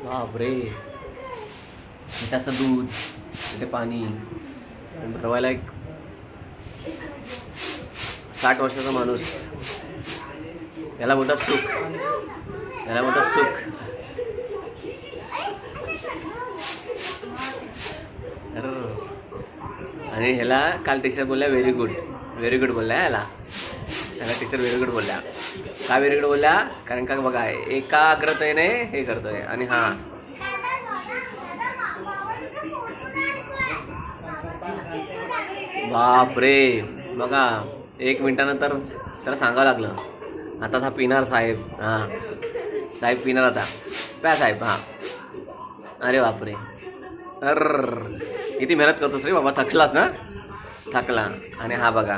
बापरे, असं दूध, इथे पाणी, रवायला एक 60 वर्षाचा माणूस, याला मोठा सुख, याला मोठा सुख. आणि ह्याला काल टीचर बोलल्या व्हेरी गुड बोलल्या ह्याला टीचर व्हेरी गुड बोलल्या. का व्हेरी गुड बोलल्या? कारण का बघा एकाग्रतेने हे करतोय. आणि हा बापरे, बघा 1 मिनिटानंतर त्याला सांगावं लागलं. आता हा पिणार साहेब. हां साहेब पिणार आता. प्या साहेब. हां अरे बापरे, किती मेहनत करतोस रे बाबा. थकलास ना? थकला. आणि हा बघा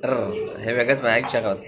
हे वेगळंच ऐक शकत.